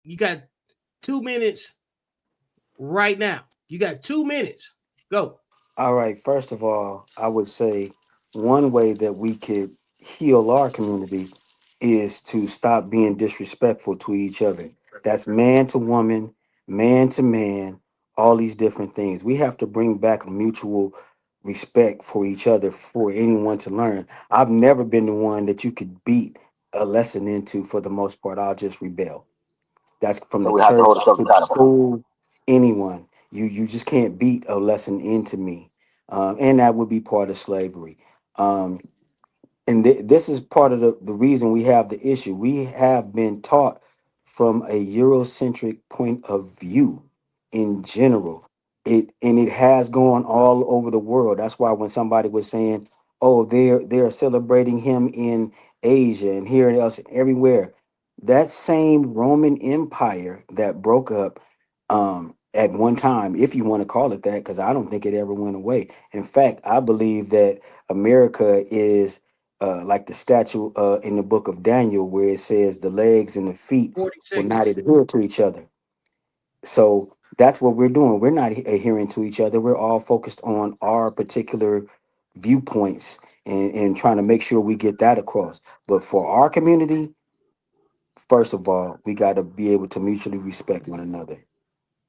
You got 2 minutes right now. You got 2 minutes. Go. All right. First of all, I would say one way that we could heal our community is to stop being disrespectful to each other. That's man to woman, man to man, all these different things. We have to bring back a mutual respect for each other for anyone to learn. I've never been the one that you could beat a lesson into for the most part. I'll just rebel. That's from So the we have to hold church ourselves to the accountable. school, anyone. You just can't beat a lesson into me, and that would be part of slavery. Um, and this is part of the reason we have the issue. We have been taught from a Eurocentric point of view in general. It has gone all over the world. That's why when somebody was saying, "Oh, they're celebrating him in Asia and here and else everywhere," that same Roman Empire that broke up at one time, if you want to call it that, because I don't think it ever went away. In fact, I believe that America is like the statue in the book of Daniel, where it says the legs and the feet 40 will not seconds. adhere to each other. So that's what we're doing. We're not adhering to each other. We're all focused on our particular viewpoints and trying to make sure we get that across. But for our community, first of all, we got to be able to mutually respect one another.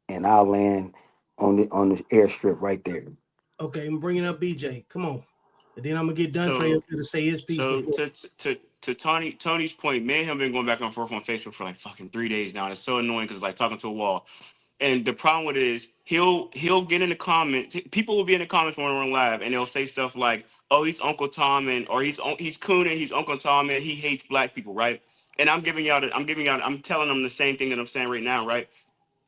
And I'll land on the airstrip right there. Okay, I'm bringing up BJ. Come on. And then I'm gonna get Dante So up here to say his piece so before. to Tony's point, me and him been going back and forth on Facebook for like fucking 3 days now. And it's so annoying because like talking to a wall. And the problem with it is he'll get in the comments. People will be in the comments when we're on live, and they'll say stuff like, "Oh, he's Uncle Tom," and or he's cooning, he's Uncle Tom, and he hates black people, right? And I'm telling them the same thing that I'm saying right now, right?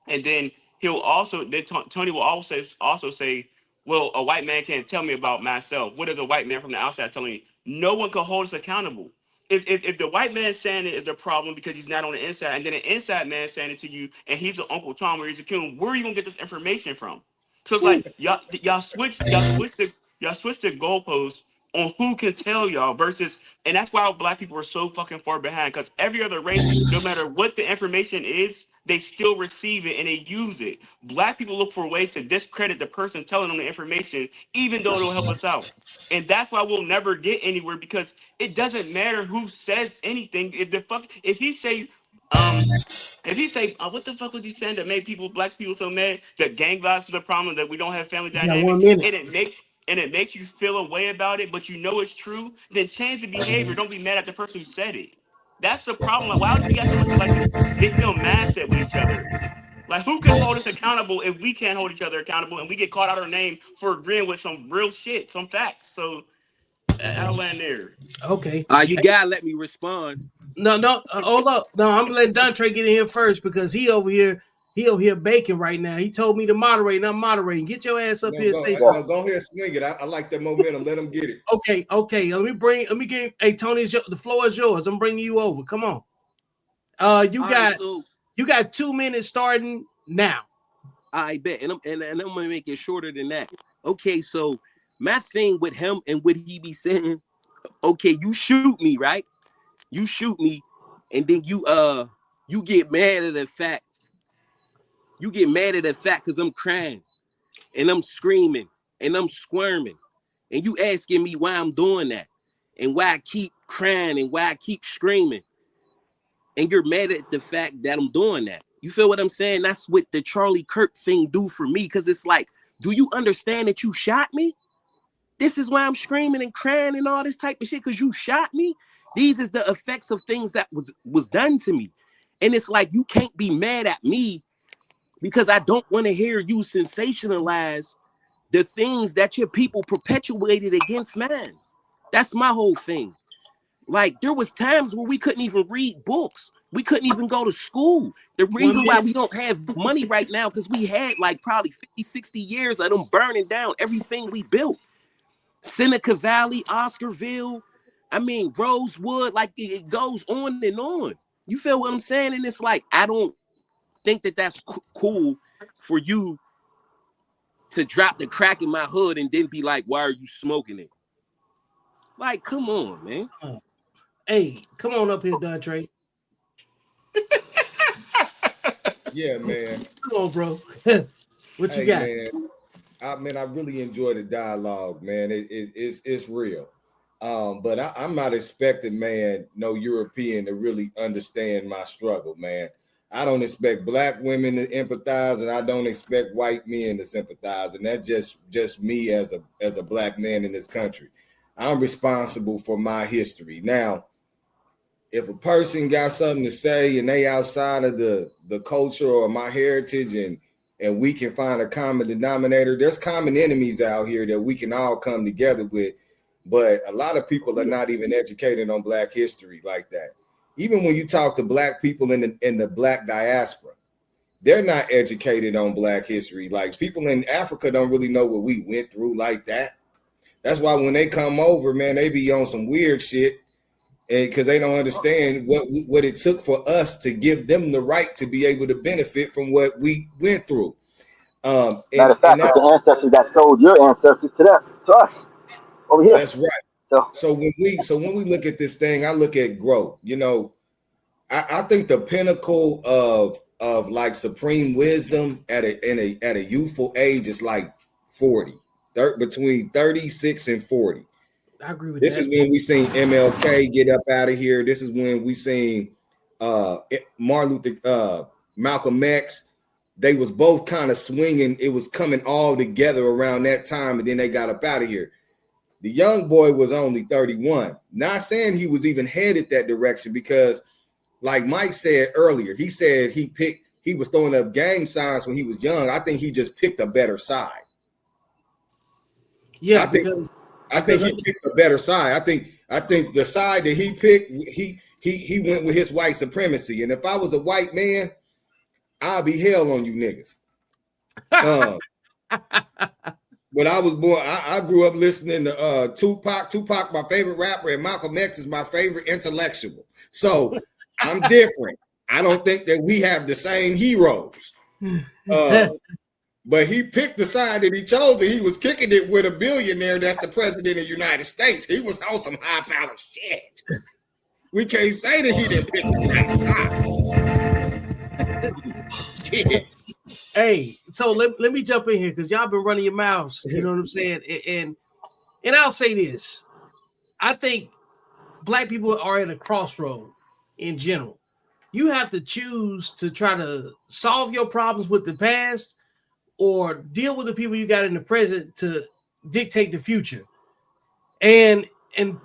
And then Tony will also say, "Well, a white man can't tell me about myself. What is a white man from the outside telling me? No one can hold us accountable. If the white man saying it is the problem because he's not on the inside, and then an inside man saying it to you, and he's an Uncle Tom or he's a Coon, where are you gonna get this information from? So it's like y'all switch the goalposts on who can tell y'all versus, and that's why black people are so fucking far behind because every other race, no matter what the information is, they still receive it and they use it. Black people look for ways to discredit the person telling them the information, even though it'll help us out. And that's why we'll never get anywhere because it doesn't matter who says anything. If he say um what the fuck was he saying that made black people so mad that gang violence is a problem, that we don't have family You got dynamic, 1 minute. and it makes you feel a way about it, but you know it's true, then change the behavior. Don't be mad at the person who said it. That's the problem. Like, why do we got so much like this victim mindset with each other? Like, who can hold us accountable if we can't hold each other accountable and we get caught out our name for agreeing with some real shit, some facts? So I'll land there. Okay. You gotta let me respond. No, no, hold up. No, I'm gonna let Dante get in here first because he over here baking right now. He told me to moderate, and I'm moderating. Get your ass up No, here and say no, something. go ahead, swing it. I like that momentum. Let them get it. Okay, okay. Let me get. Hey, Tony, the floor is yours. I'm bringing you over. Come on. You All right, got so 2 minutes starting now. I bet, and I'm gonna make it shorter than that. Okay, so my thing with him and what he be saying. Okay, you shoot me, right? You shoot me, and then you get mad at the fact. You get mad at the fact because I'm crying and I'm screaming and I'm squirming, and you asking me why I'm doing that and why I keep crying and why I keep screaming, and you're mad at the fact that I'm doing that. You feel what I'm saying? That's what the Charlie Kirk thing do for me, because it's like, do you understand that you shot me? This is why I'm screaming and crying and all this type of shit, because you shot me. These is the effects of things that was done to me. And it's like, you can't be mad at me because I don't want to hear you sensationalize the things that your people perpetuated against mines. That's my whole thing. Like, there was times where we couldn't even read books. We couldn't even go to school. The One reason why minute. we don't have money right now, because we had like probably 50, 60 years of them burning down everything we built. Seneca Valley, Oscarville, I mean, Rosewood, like it goes on and on. You feel what I'm saying? And it's like, I don't think that that's cool for you to drop the crack in my hood and then be like, why are you smoking it? Like, come on, man. Hey, come on up here, Dante. Yeah, man. Come on, bro. What you Hey, got? man. I really enjoy the dialogue, man. It's real. But I'm not expecting, man, no European to really understand my struggle, man. I don't expect black women to empathize, and I don't expect white men to sympathize, and that's just me as a black man in this country. I'm responsible for my history. Now, if a person got something to say and they outside of the culture or my heritage, and we can find a common denominator, there's common enemies out here that we can all come together with. But a lot of people are not even educated on black history like that. Even when you talk to black people in the black diaspora, they're not educated on black history. Like, people in Africa don't really know what we went through like that. That's why when they come over, man, they be on some weird shit, and because they don't understand what it took for us to give them the right to be able to benefit from what we went through. Matter of fact, And it's that, the ancestors that sold your ancestors to us over here. that's right. So So when we look at this thing, I look at growth. You know, I think the pinnacle of like supreme wisdom at a youthful age is like 40, between 36 and 40. I agree with This is that. when we seen MLK get up out of here. This is when we seen Martin Luther, Malcolm X. They was both kind of swinging. It was coming all together around that time, and then they got up out of here. The young boy was only 31. Not saying he was even headed that direction, because, like Mike said earlier, he said he was throwing up gang signs when he was young. I think he just picked a better side. Yeah, I think he picked a better side. I think the side that he picked, he went with his white supremacy. And if I was a white man, I'll be hell on you niggas. When I was born, I grew up listening to Tupac. Tupac, my favorite rapper, and Malcolm X is my favorite intellectual. So I'm different. I don't think that we have the same heroes. But he picked the side that he chose, and he was kicking it with a billionaire that's the president of the United States. He was on some high power shit. We can't say that he didn't pick the right shit. Hey, so let me jump in here, because y'all been running your mouths. You know what I'm saying? And I'll say this. I think black people are at a crossroad in general. You have to choose to try to solve your problems with the past, or deal with the people you got in the present to dictate the future. And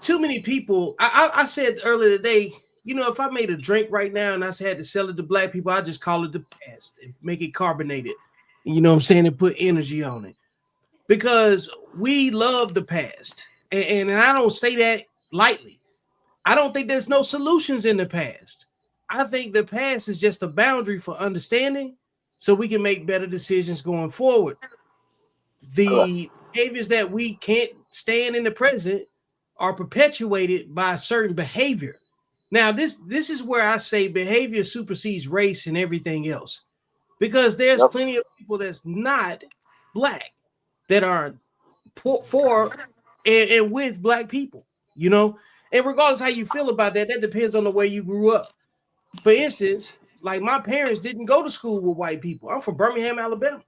too many people, I said earlier today, you know, if I made a drink right now and I had to sell it to black people, I just call it the past and make it carbonated. You know what I'm saying? And put energy on it. Because we love the past. And I don't say that lightly. I don't think there's no solutions in the past. I think the past is just a boundary for understanding, so we can make better decisions going forward. The behaviors that we can't stand in the present are perpetuated by a certain behavior. Now, this is where I say behavior supersedes race and everything else, because there's plenty of people that's not black that are for and with black people, you know. And regardless how you feel about that, that depends on the way you grew up. For instance, like, my parents didn't go to school with white people. I'm from Birmingham, Alabama.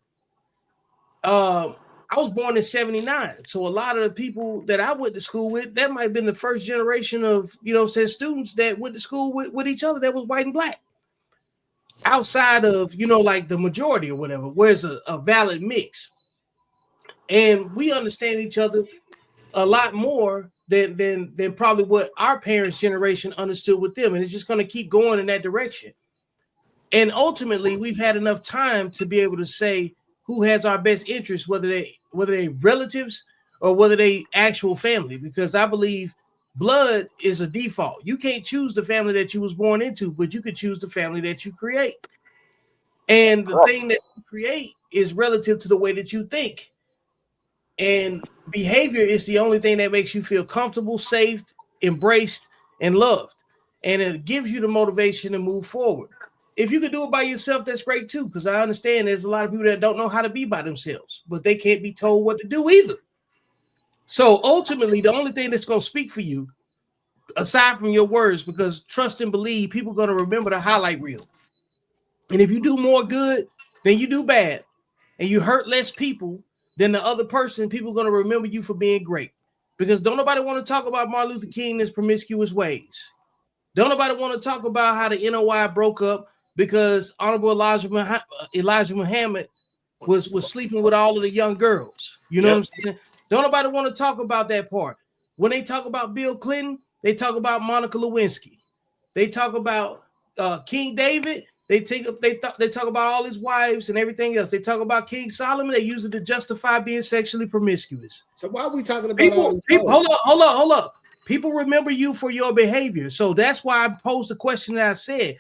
I was born in 79. So a lot of the people that I went to school with, that might have been the first generation of, you know, students that went to school with each other that was white and black. Outside of, you know, like the majority or whatever, where's a valid mix. And we understand each other a lot more than probably what our parents' generation understood with them. And it's just going to keep going in that direction. And ultimately, we've had enough time to be able to say who has our best interest, whether they relatives or whether they actual family, because I believe blood is a default. You can't choose the family that you was born into, but you could choose the family that you create. And the thing that you create is relative to the way that you think. And behavior is the only thing that makes you feel comfortable, safe, embraced, and loved. And it gives you the motivation to move forward. If you can do it by yourself, that's great too, because I understand there's a lot of people that don't know how to be by themselves, but they can't be told what to do either. So ultimately, the only thing that's going to speak for you, aside from your words, because trust and believe, people are going to remember the highlight reel. And if you do more good than you do bad, and you hurt less people than the other person, people are going to remember you for being great. Because don't nobody want to talk about Martin Luther King and his promiscuous ways. Don't nobody want to talk about how the NOI broke up because Honorable Elijah Muhammad was sleeping with all of the young girls. You know what I'm saying? Don't nobody want to talk about that part. When they talk about Bill Clinton, they talk about Monica Lewinsky. They talk about King David. They talk about all his wives and everything else. They talk about King Solomon. They use it to justify being sexually promiscuous. So why are we talking about all these people hold up. People remember you for your behavior. So that's why I posed the question that I said,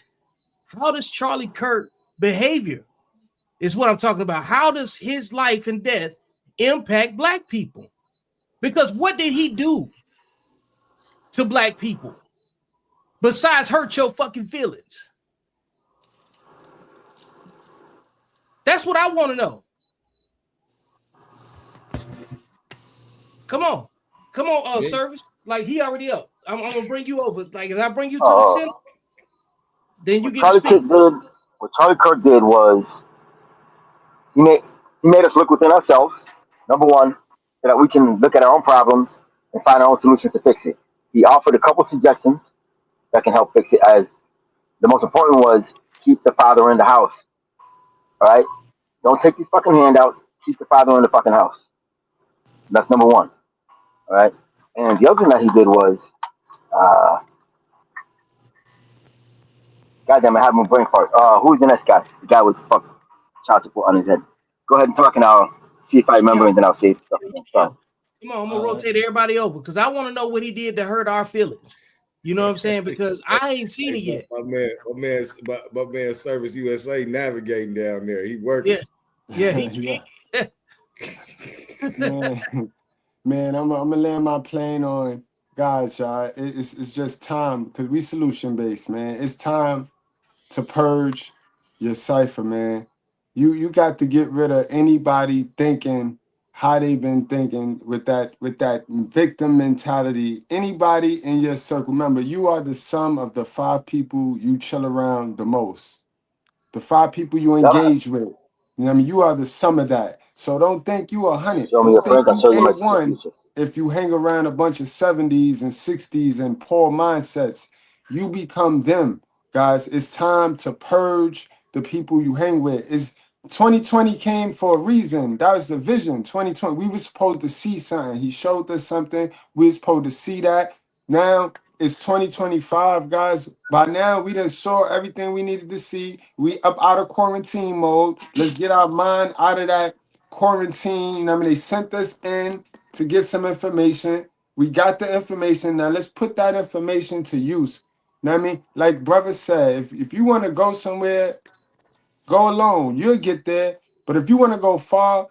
how does Charlie Kirk behavior is what I'm talking about. How does his life and death impact black people? Because what did he do to black people besides hurt your fucking feelings? That's what I want to know. Come on, service. Like he already up. I'm gonna bring you over. Like if I bring you to the center, then you get to speak. What Charlie Kirk did was he made us look within ourselves. Number one, so that we can look at our own problems and find our own solutions to fix it. He offered a couple suggestions that can help fix it. As the most important was keep the father in the house. All right, don't take these fucking handouts. Keep the father in the fucking house. That's number one. All right, and the other thing that he did was, uh, goddamn, I have my brain fart. Who's the next guy? The guy with the fuck child support on his head. Go ahead and talk, and I'll see if I remember, and then I'll say stuff again. Sorry. Come on, I'm gonna rotate everybody over because I want to know what he did to hurt our feelings. You know what I'm saying? Because I ain't seen it yet. My man, Service USA navigating down there. He working. Yeah. Man, I'm gonna land my plane on guys, y'all. It's just time because we solution based, man. It's time to purge your cipher, man. You got to get rid of anybody thinking how they've been thinking with that victim mentality. Anybody in your circle, remember, you are the sum of the 5 people you chill around the most, the 5 people you engage with. You know what I mean? You are the sum of that. So don't think you 100. Show me Don't your think friends, I'll you show you my A1 future. if you hang around a bunch of 70s and 60s and poor mindsets. You become them, guys. It's time to purge the people you hang with. 2020 came for a reason. That was the vision. 2020. We were supposed to see something. He showed us something. We were supposed to see that. Now it's 2025, guys. By now, we done saw everything we needed to see. We up out of quarantine mode. Let's get our mind out of that quarantine. I mean, they sent us in to get some information. We got the information. Now let's put that information to use. You know what I mean? Like brother said, if you want to go somewhere, go alone. You'll get there. But if you want to go far,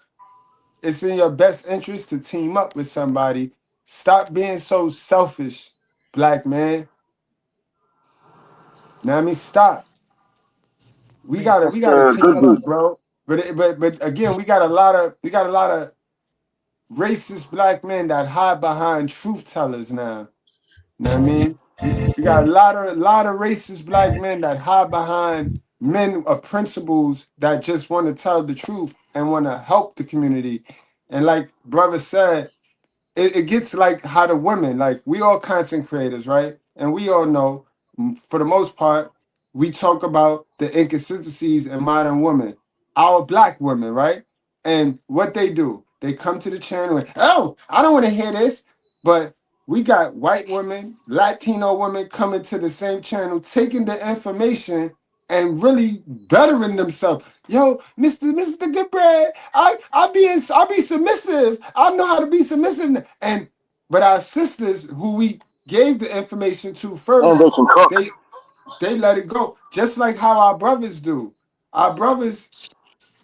it's in your best interest to team up with somebody. Stop being so selfish, black man. Now I mean, stop. We gotta Mr. team Goodbeat. up, bro. But again, we got a lot of racist black men that hide behind truth tellers now. You know what I mean? We got a lot of racist black men that hide behind men of principles that just want to tell the truth and want to help the community. And like brother said, it gets like how the women, like we all content creators, right? And we all know, for the most part, we talk about the inconsistencies in modern women, our black women, right? And what they do, they come to the channel and, oh, I don't want to hear this. But we got white women, Latino women coming to the same channel, taking the information and really bettering themselves. Yo, Mr. Good Bread, I'll be submissive. I know how to be submissive. But our sisters who we gave the information to And first, they can cook. they let it go. Just like how our brothers do. Our brothers,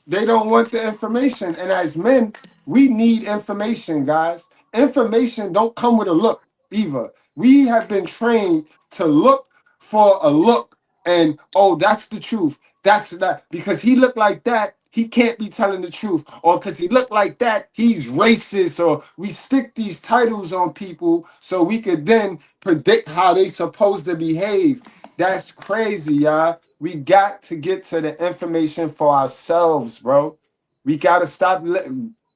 they don't want the information. And as men, we need information, guys. Information don't come with a look either. We have been trained to look for a look and, oh, that's the truth. That's that. Because he looked like that, he can't be telling the truth, or because he looked like that, he's racist, or we stick these titles on people so we could then predict how they supposed to behave. That's crazy, y'all. We got to get to the information for ourselves, bro. We got to stop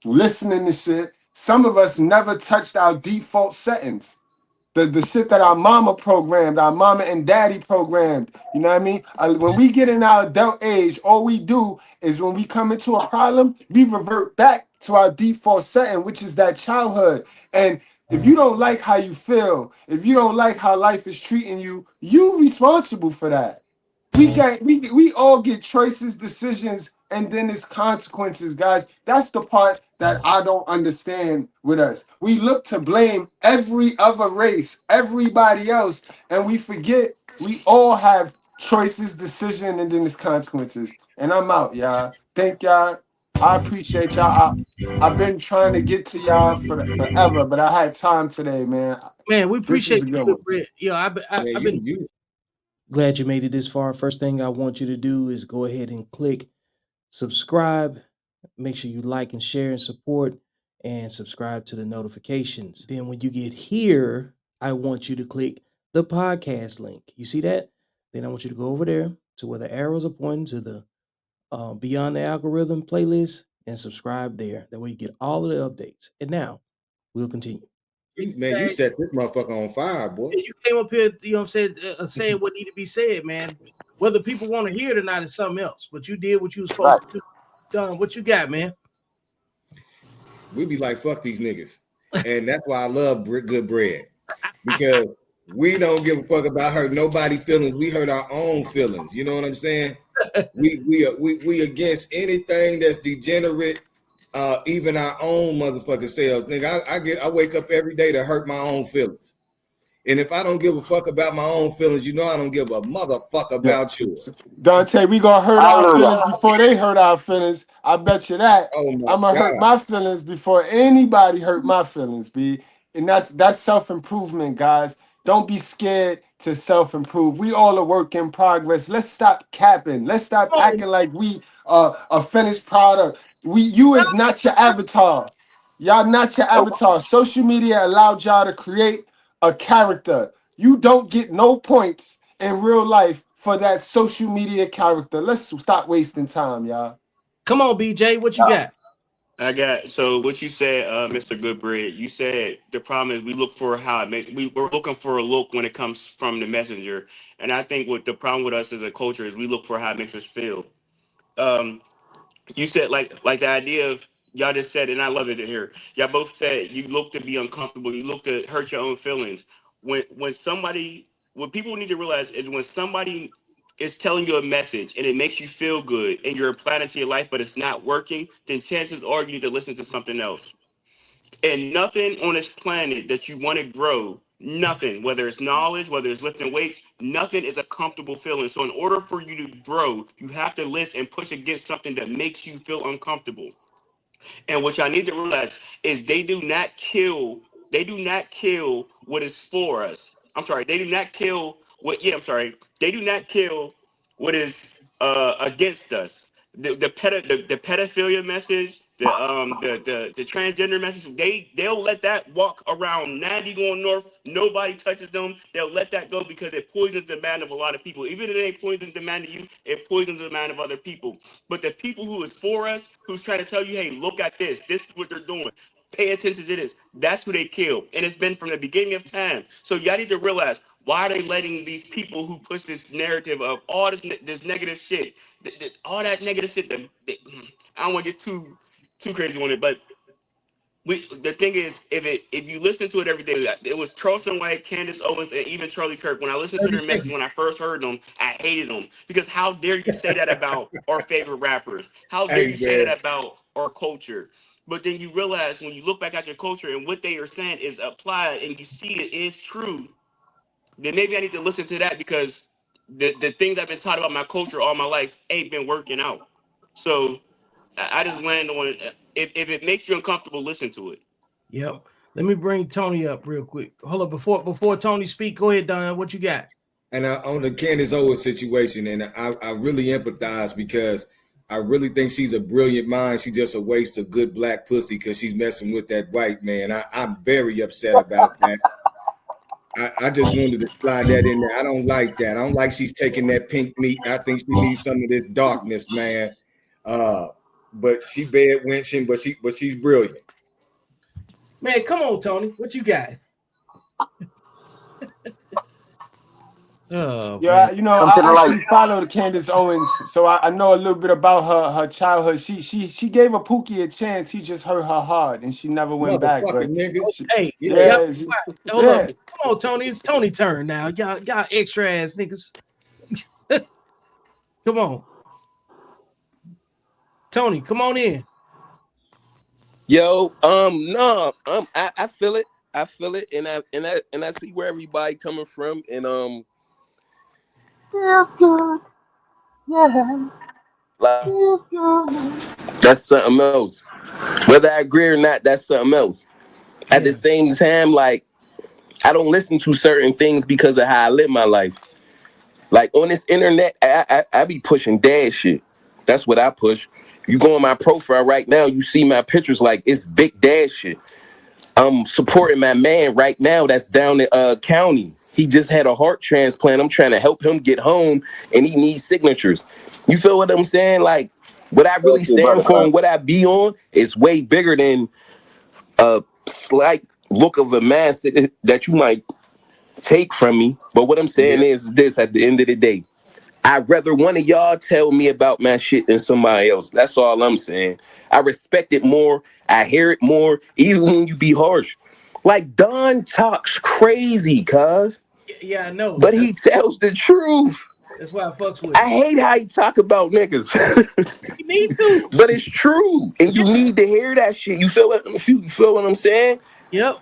listening to shit. Some of us never touched our default settings. The shit that our mama programmed, our mama and daddy programmed. You know what I mean? When we get in our adult age, all we do is when we come into a problem, we revert back to our default setting, which is that childhood. And if you don't like how you feel, if you don't like how life is treating you, you responsible for that. We all get choices, decisions, and then there's consequences, guys. That's the part that I don't understand with us. We look to blame every other race, everybody else, and we forget we all have choices, decision, and then there's consequences. And I'm out, y'all. Thank y'all. I appreciate y'all. I've been trying to get to y'all for forever, but I had time today, man. Man, we This was appreciate a you, good good one. Brett. Man, I've been you Glad you made it this far. First thing I want you to do is go ahead and click subscribe. Make sure you like and share and support and subscribe to the notifications. Then when you get here, I want you to click the podcast link. You see that? Then I want you to go over there to where the arrows are pointing to the Beyond the Algorithm playlist and subscribe there. That way you get all of the updates. And now we'll continue. man, you set this motherfucker on fire, boy. you came up here, you know what I'm saying, saying what need to be said, man. Whether people want to hear it or not is something else. But you did what you were supposed to do. Done. What you got, man? We be like, fuck these niggas. And that's why I love good bread. Because we don't give a fuck about hurt nobody's feelings. We hurt our own feelings. You know what I'm saying? We against anything that's degenerate, even our own motherfucking selves. Nigga, I wake up every day to hurt my own feelings. And if I don't give a fuck about my own feelings, you know I don't give a motherfucker about yours. Dante, we gonna hurt our feelings before they hurt our feelings. I bet you that. Oh my I'm gonna hurt God. my feelings before anybody hurt my feelings, B. And that's self-improvement, guys. Don't be scared to self-improve. We all a work in progress. Let's stop capping. Let's stop acting like we a finished product. You is not your avatar. Y'all not your avatar. Social media allowed y'all to create a character. You don't get no points in real life for that social media character. Let's stop wasting time, y'all. Come on, BJ, what you got? I got so what you said, Mr. Goodbread. You said the problem is we look for how it makes. We're looking for a look when it comes from the messenger, and I think what the problem with us as a culture is we look for how it makes us feel. Um, you said like the idea of y'all just said, and I love it to hear. Y'all both said you look to be uncomfortable. You look to hurt your own feelings. What people need to realize is when somebody is telling you a message and it makes you feel good and you're applying it to your life, but it's not working, then chances are you need to listen to something else. And nothing on this planet that you want to grow, nothing, whether it's knowledge, whether it's lifting weights, nothing is a comfortable feeling. So in order for you to grow, you have to list and push against something that makes you feel uncomfortable. And what y'all need to realize is they do not kill what is for us. I'm sorry, they do not kill what yeah, I'm sorry. They do not kill what is against us. The pedophilia message, the transgender message, they'll let that walk around 90 going north. Nobody touches them. They'll let that go because it poisons the mind of a lot of people. Even if it ain't poisons the mind of you, it poisons the mind of other people. But the people who is for us, who's trying to tell you, hey, look at this. This is what they're doing. Pay attention to this. That's who they kill. And it's been from the beginning of time. So y'all need to realize, why are they letting these people who push this narrative of all this negative shit, all that negative shit, I don't want to get too crazy on it, but the thing is, if you listen to it every day, it was Charleston White, Candace Owens, and even Charlie Kirk. When I listened to 30 their message seconds. when I first heard them, I hated them because how dare you say that about our favorite rappers? How dare Hey you say man, that about our culture? But then you realize when you look back at your culture and what they are saying is applied, and you see it is true. Then maybe I need to listen to that because the things I've been taught about my culture all my life ain't been working out. So I just land on if it makes you uncomfortable, listen to it. Yep. Let me bring Tony up real quick. Hold up before Tony speak. Go ahead, Don. What you got? and on the Candace Owens situation, and I really empathize because I really think she's a brilliant mind. She's just a waste of good black pussy because she's messing with that white man. I'm very upset about that. I just wanted to slide that in there. I don't like that. I don't like she's taking that pink meat. I think she needs some of this darkness, man. But she bad wenching, but she's brilliant. Man, come on, Tony. What you got? Oh, Yeah, man. you know, I actually followed Candace Owens, so I know a little bit about her childhood. She gave a Pookie a chance. He just hurt her hard, and she never went back. Motherfucker, But nigga. Hey, Yeah. hold up. Come on, Tony. It's Tony's turn now. Y'all extra ass niggas. Come on. Tony, come on in. Yo, no, I feel it. I feel it, and I see where everybody coming from, and like, that's something else. Whether I agree or not, that's something else. At the same time, like, I don't listen to certain things because of how I live my life. Like on this internet, I be pushing dad shit. That's what I push. You go on my profile right now, you see my pictures, like it's big dad shit. I'm supporting my man right now that's down in county. He just had a heart transplant. I'm trying to help him get home, and he needs signatures. You feel what I'm saying? Like, what I really stand for and what I be on is way bigger than a slight look of a mask that you might take from me. But what I'm saying is this: at the end of the day, I'd rather one of y'all tell me about my shit than somebody else. That's all I'm saying. I respect it more. I hear it more, even when you be harsh. Like, Don talks crazy, cuz. Yeah, I know. But he tells the truth. That's why I fucks with I hate how he talk about niggas. You need to. But it's true. And you need to hear that shit. You feel what I'm saying? Yep.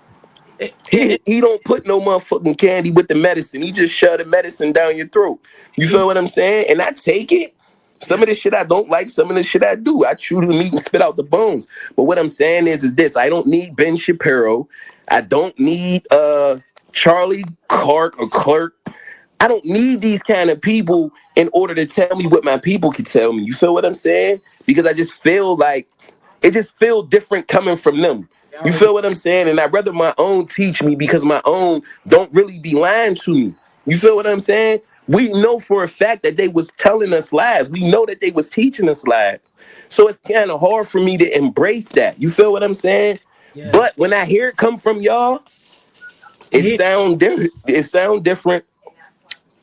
He don't put no motherfucking candy with the medicine. He just shove the medicine down your throat. You feel what I'm saying? And I take it. Some of the shit I don't like, some of the shit I do. I chew the meat and spit out the bones. But what I'm saying is this: I don't need Ben Shapiro. I don't need Charlie Kirk or Clerk. I don't need these kind of people in order to tell me what my people can tell me. You feel what I'm saying? Because I just feel like it just feels different coming from them. You feel what I'm saying? And I'd rather my own teach me because my own don't really be lying to me. You feel what I'm saying? We know for a fact that they was telling us lies. We know that they was teaching us lies. So it's kind of hard for me to embrace that. You feel what I'm saying? Yeah. But when I hear it come from y'all, it sound different.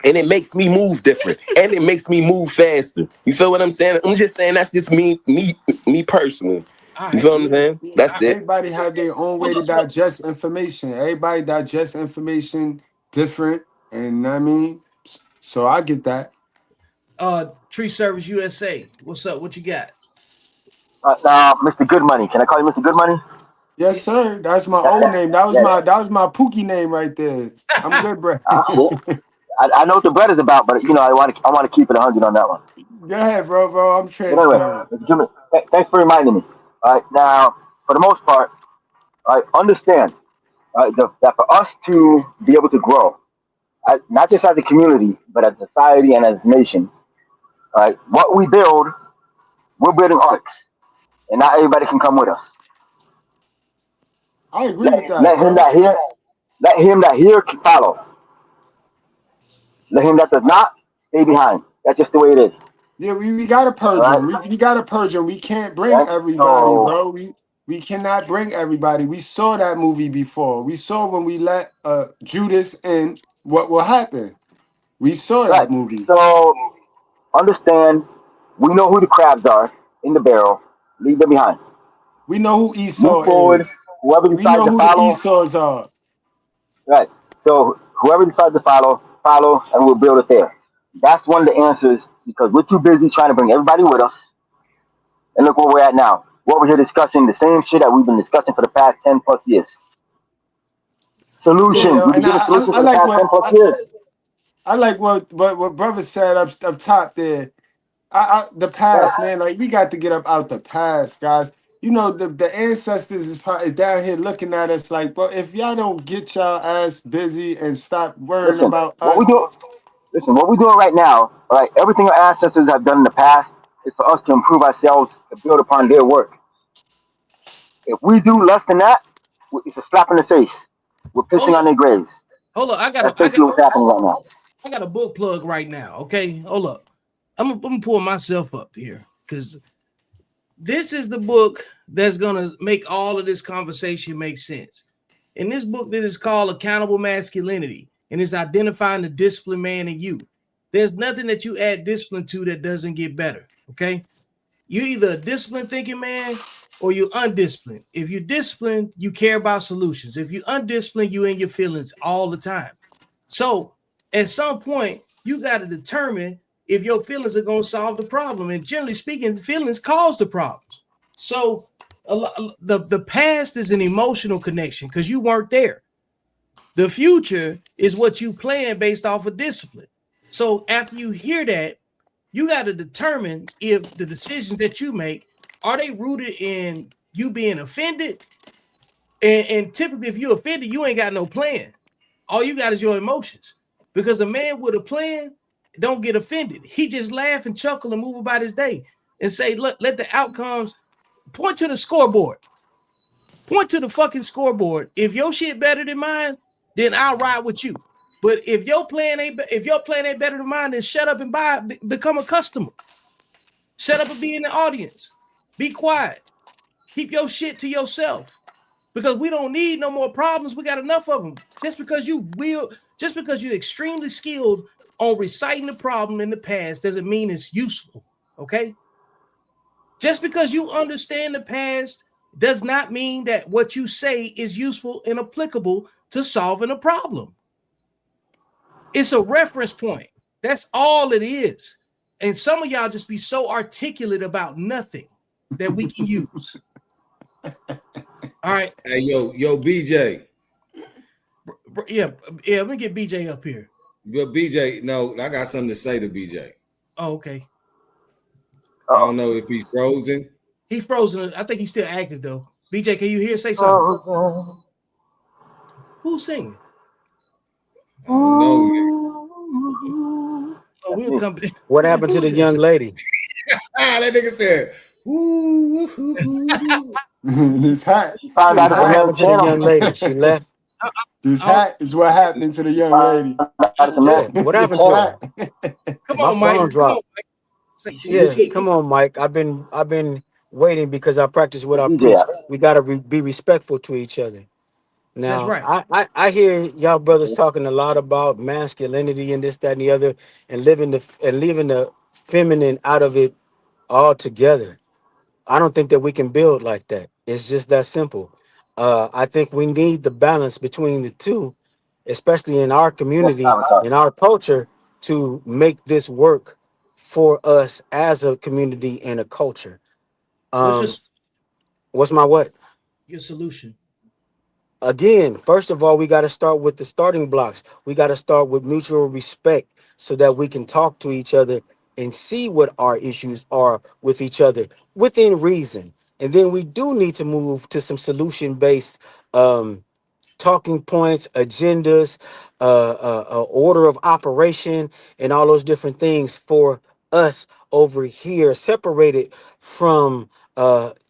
And it makes me move different. And it makes me move faster. You feel what I'm saying? I'm just saying that's just me personally. You feel what I'm saying? That's it. Everybody have their own way to digest information. Everybody digest information different. And I mean, so I get that. Tree Service USA. What's up? What you got? Mr. Good Money. Can I call you Mr. Good Money? Yes, sir. That's my old name. That was my Pookie name right there. I'm good, bro. I know what the bread is about, but I want to keep it 100 on that one. Go ahead, bro. I'm transparent. Anyway, thanks for reminding me. All right, now for the most part, all right, understand that for us to be able to grow, not just as a community, but as a society and as a nation, all right, what we build, we're building arcs, and not everybody can come with us. I agree with that. Let him that hear follow. Let him that does not stay behind. That's just the way it is. Yeah, we gotta purge them. We gotta purge them. We can't bring everybody, bro. We cannot bring everybody. We saw that movie before. We saw when we let Judas in, what will happen. We saw that movie. So understand, we know who the crabs are in the barrel. Leave them behind. We know who Esau Move forward. is. Whoever We decides know to who follow. the Esau's are. Right. So whoever decides to follow, and we'll build it there. That's one of the answers because we're too busy trying to bring everybody with us. And look where we're at now. We're over here discussing the same shit that we've been discussing for the past 10 plus years. Solutions. Yeah, We've been getting solutions for the past 10 plus years. I like what brother said up top there. The past, man. Like, we got to get up out the past, guys. You know, the ancestors is probably down here looking at us like, but if y'all don't get y'all ass busy and stop worrying about us. What we're doing right now, all right, everything our ancestors have done in the past, is for us to improve ourselves to build upon their work. If we do less than that, it's a slap in the face. We're pissing Hold on up, their graves. hold up. That's basically what's happening right now. I got a book plug right now. Okay, hold up. I'm gonna pull myself up here because this is the book that's gonna make all of this conversation make sense. In this book, that is called Accountable Masculinity, and it's identifying the disciplined man in you. There's nothing that you add discipline to that doesn't get better. Okay, you either a disciplined thinking man or you're undisciplined. If you're disciplined, you care about solutions. If you're undisciplined, you in your feelings all the time. So at some point, you got to determine if your feelings are going to solve the problem. And generally speaking, feelings cause the problems. So the past is an emotional connection because you weren't there. The future is what you plan based off of discipline. So after you hear that, you got to determine if the decisions that you make are they rooted in you being offended. And typically, if you're offended, you ain't got no plan. All you got is your emotions. Because a man with a plan don't get offended. He just laugh and chuckle and move about his day and say, look, let the outcomes point to the scoreboard. Point to the fucking scoreboard. If your shit better than mine, then I'll ride with you. But if your plan ain't better than mine, then shut up and become a customer. Shut up and be in the audience. Be quiet. Keep your shit to yourself. Because we don't need no more problems. We got enough of them. Just because you're extremely skilled on reciting the problem in the past doesn't mean it's useful. Okay? Just because you understand the past does not mean that what you say is useful and applicable to solving a problem. It's a reference point. That's all it is. And some of y'all just be so articulate about nothing that we can use. All right. Hey, yo, BJ. Yeah, let me get BJ up here. But BJ, no, I got something to say to BJ. Oh, okay. I don't know if he's frozen. He's frozen. I think he's still active though. BJ, can you hear? Say something. Who's singing? I don't know. Oh, we'll come back. What happened to the young lady? That nigga said, ooh, This hat. Found out This it's What another hat. happened to the channel. young lady? She left. This hat is what happened to the young lady. Yeah. What happened This to her? hat. Come My on, Mike. phone Come on, dropped. Mike. Say, Yeah, come on, Mike. I've been waiting because I practice what I DJ. preach. We gotta be respectful to each other. That's Now, right. I hear y'all brothers talking a lot about masculinity and this, that, and the other, and leaving the feminine out of it altogether. I don't think that we can build like that. It's just that simple. I think we need the balance between the two, especially in our Yes, community, Avatar. in our culture, to make this work for us as a community and a culture. What's Um, what's my what? your solution? Again, first of all, we got to start with the starting blocks. We got to start with mutual respect so that we can talk to each other and see what our issues are with each other within reason. And then we do need to move to some solution based talking points, agendas, order of operation, and all those different things for us over here, separated from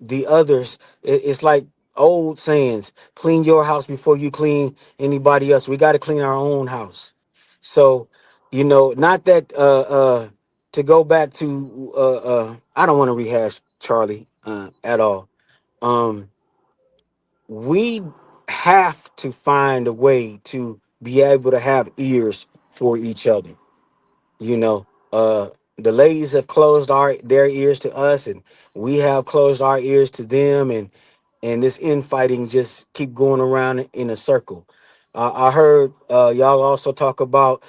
the others. It's like old sayings: clean your house before you clean anybody else. We got to clean our own house. So, not that to go back to I don't want to rehash Charlie at all. Um, we have to find a way to be able to have ears for each other. you know the ladies have closed their ears to us, and we have closed our ears to them, and this infighting just keep going around in a circle. I heard y'all also talk about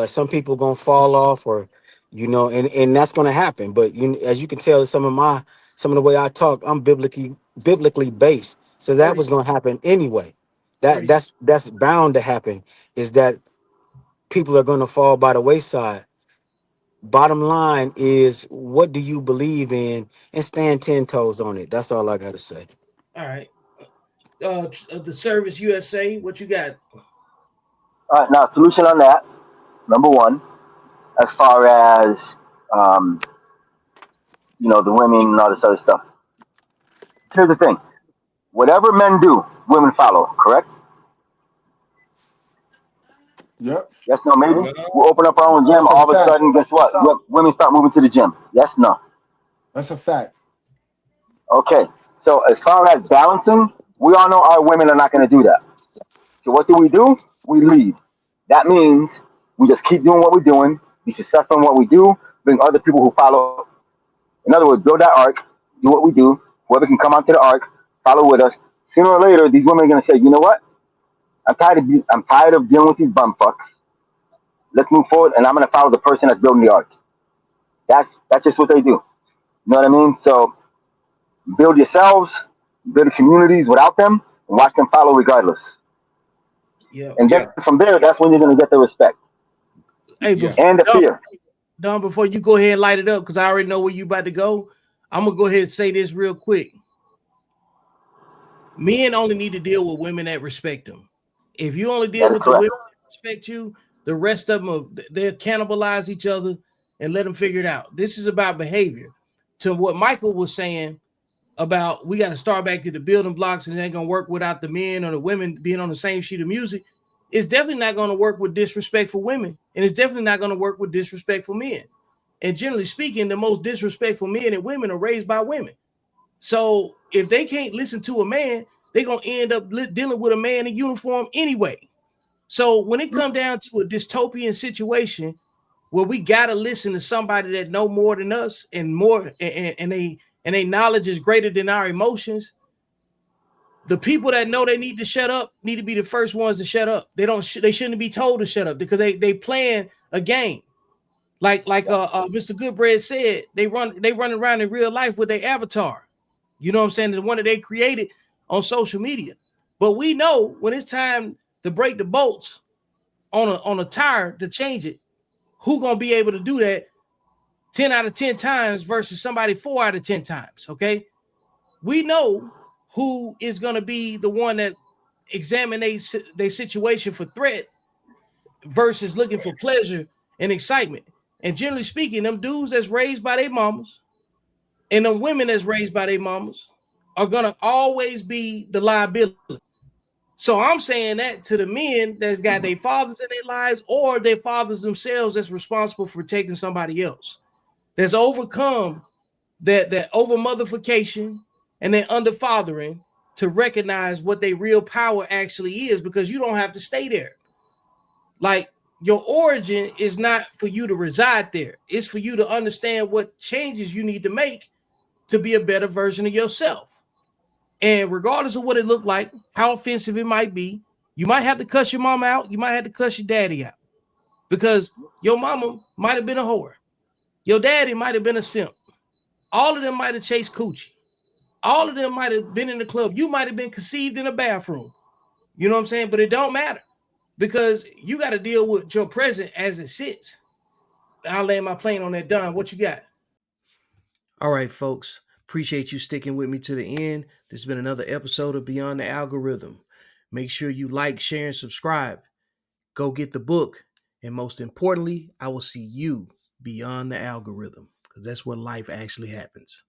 some people gonna fall off, or and that's gonna happen. But as you can tell, some of the way I talk, I'm biblically based, so that 30, was gonna happen anyway. that 30 that's that's bound to happen, is that people are gonna fall by the wayside. Bottom line is, what do you believe in, and stand 10 toes on it. That's all I gotta say. All right. The Service USA, what you got? All right, now solution on that. Number one, as far as um, the women and all this other stuff. Here's the thing: whatever men do, women follow. Correct? Yep. Yes, no, maybe. No, We open up our own gym. That's a All of a fact. sudden, guess what? Women start moving to the gym. Yes, no. That's a fact. Okay. So as far as balancing, we all know our women are not going to do that. So what do? We lead. That means we just keep doing what we're doing, be successful in what we do, bring other people who follow. In other words, build that arc, do what we do. Whoever can come onto the arc, follow with us. Sooner or later, these women are going to say, you know what? I'm tired of dealing with these bum fucks. Let's move forward, and I'm going to follow the person that's building the arc. That's just what they do. You know what I mean? So build yourselves, build communities without them, and watch them follow regardless. Yeah. And yeah, then from there, that's when you're going to get the respect Hey, yeah. and the fear. Don, before you go ahead and light it up, because I already know where you about to go, I'm gonna go ahead and say this real quick. Men only need to deal with women that respect them. If you only deal That is with the correct. women that respect you, the rest of them they'll cannibalize each other and let them figure it out. This is about behavior. To what Michael was saying about we got to start back to the building blocks and it ain't gonna work without the men or the women being on the same sheet of music. It's definitely not gonna work with disrespectful women, and it's definitely not gonna work with disrespectful men. And generally speaking, the most disrespectful men and women are raised by women. So if they can't listen to a man, they're gonna end up dealing with a man in uniform anyway. So when it comes down to a dystopian situation where we gotta listen to somebody that know more than us and more, and they knowledge is greater than our emotions, the people that know they need to shut up need to be the first ones to shut up. They shouldn't be told to shut up because they playing a game. Like Mr. Goodbread said, they run around in real life with their avatar. You know what I'm saying? The one that they created on social media. But we know when it's time to break the bolts on a tire to change it, who gonna be able to do that 10 out of 10 times versus somebody 4 out of 10 times? Okay. We know who is gonna be the one that examine their situation for threat versus looking for pleasure and excitement. And generally speaking, them dudes that's raised by their mamas and them women that's raised by their mamas are gonna always be the liability. So I'm saying that to the men that's got their fathers in their lives or their fathers themselves that's responsible for protecting somebody else. That's overcome that over motherfication and then under fathering to recognize what their real power actually is, because you don't have to stay there. Like your origin is not for you to reside there. It's for you to understand what changes you need to make to be a better version of yourself. And regardless of what it looked like, how offensive it might be, you might have to cuss your mom out. You might have to cuss your daddy out because your mama might have been a whore. Your daddy might have been a simp. All of them might have chased coochie. All of them might have been in the club. You might have been conceived in a bathroom. You know what I'm saying? But it don't matter because you got to deal with your present as it sits. I'll lay my plane on that. Don, what you got? All right, folks. Appreciate you sticking with me to the end. This has been another episode of Beyond the Algorithm. Make sure you like, share, and subscribe. Go get the book. And most importantly, I will see you beyond the algorithm because that's where life actually happens.